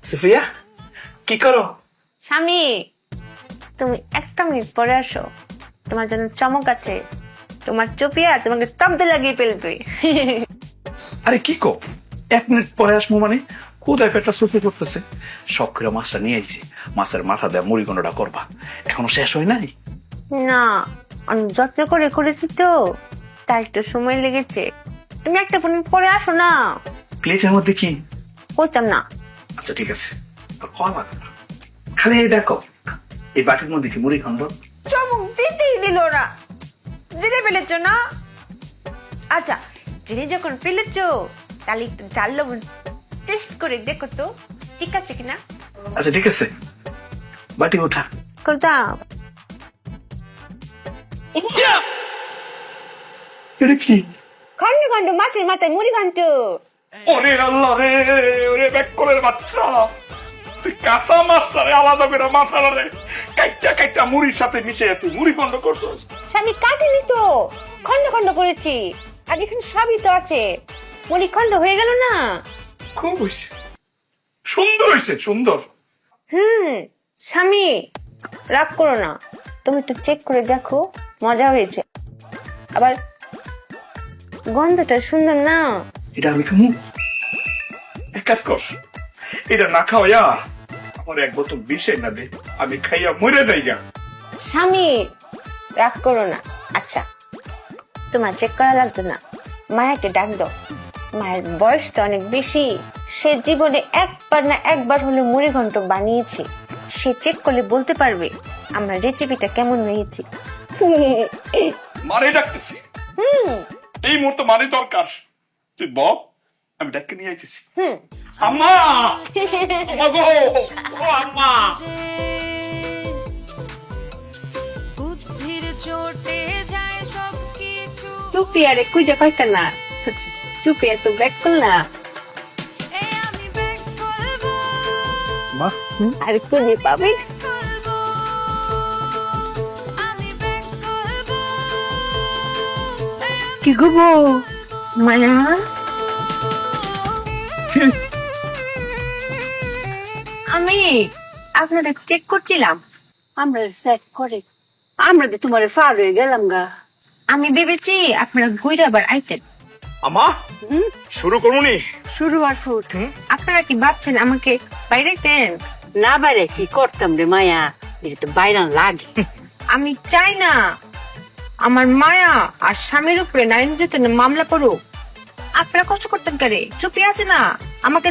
সুফিয়া কি করো? স্বামী, তুমি একটা মিনিট পরে আসো, তোমার জন্য চমক আছে। তোমার চুপিয়া তোমাকে তব্দে লাগিয়ে ফেলবে। আরে কি কো, 1 মিনিট পরে আসবো মানে? কোথায় পেটটা সুফি করতেছে। সব করে মাছটা নিয়ে আইছি, মাছের মাথা দেয়া মুড়ি কোনটা করবা, এখনো শেষ হয় নাই। না, অনেক যত্ন করে করেছি তো, তাই একটু সময় লেগেছে। তুমি একটা মিনিট পরে আসো না। প্লেটের মধ্যে কি? বলতাম না। আচ্ছা ঠিক আছে, আর খাওয়া লাগবে না। খালি এই দেখো, এই বাটির মধ্যে কি মুড়ি খন্ড? চমক দিতেই দিল না। জেনে ফেলেছ না? আচ্ছা, জেনে যখন ফেলেছ তাহলে একটু জাল লবণ টেস্ট করে দেখো তো ঠিক আছে কিনা। আচ্ছা ঠিক আছে, বাটি ওঠা। কোথাও এটা কি? খন্ড খন্ড মাছের মাথায় মুড়ি ঘন্ট। ওরে আল্লাহ রে, ওরে ব্যাককলের বাচ্চা, তুই কাঁচা মাছটারে আলাদা করে মাথারে কাইটা কাইটা মুড়ির সাথে মিশিয়ে তুই মুড়ি খন্ড করছস। স্বামী কাটিনি তো, খন্ড খন্ড করেছি। আর এখানে সবই তো আছে, মুড়ি খন্ড হয়ে গেল না। খুব হয়েছে, সুন্দর হয়েছে, সুন্দর। স্বামী রাগ করো না, তুমি একটু চেক করে দেখো, মজা হয়েছে। আবার গন্ধটা সুন্দর না? এটা আমি খামু? এক কাজ কর, এটা না খাওয়া আমার 1 বোতল বিষ না দে, আমি খাইয়া মরে যাই গা। স্বামী রাগ করো না। আচ্ছা, তোমার চেক করা লাগবে না, মায়াকে ডাক দাও। মায়ের বয়সটা অনেক বেশি, সে জীবনে একবার না একবার হলে মুড়ি ঘন্ট বানিয়েছে। সে চেক করলে বলতে পারবে আমার রেসিপিটা কেমন হয়েছে। মারে ডাকতেছি, এই মুহূর্তে মানে দরকার। তুই বল, আমি ডাককে নিয়ে আইতেছি। আম্মা, আম্মা গো, ও আম্মা। বুদ্ধির চোটে যায় সবকিছু। চুপিয়া রে কুইজা কয়টা না, চুপিয়া তো ব্যাক করলা। এই আমি ব্যাক করবো, মা, আর খুঁজে পাবে। করবো, আমি ব্যাক করবো। কি গো মায়া, আমি আপনাদের চেক করছিলাম। আমরা চেক করে আমরা তো তোমার ফার হয়ে গেলাম গা। আমি ভেবেছি আপনারা ঘুরে আবার আইতেন। আম্মা শুরু করুনি? শুরু আর ফুট আপনারা কি ভাবছেন আমাকে বাইরেতেন? না বাইরে কি করতাম রে মায়া, এটা তো বাইরান লাগে। আমি চাই না আমার মায়া আর স্বামীর উপরে নারী নির্যাতনের মামলা পড়ুক। আপনারা কষ্ট করতেন কারে? চুপি আছে না, আমাকে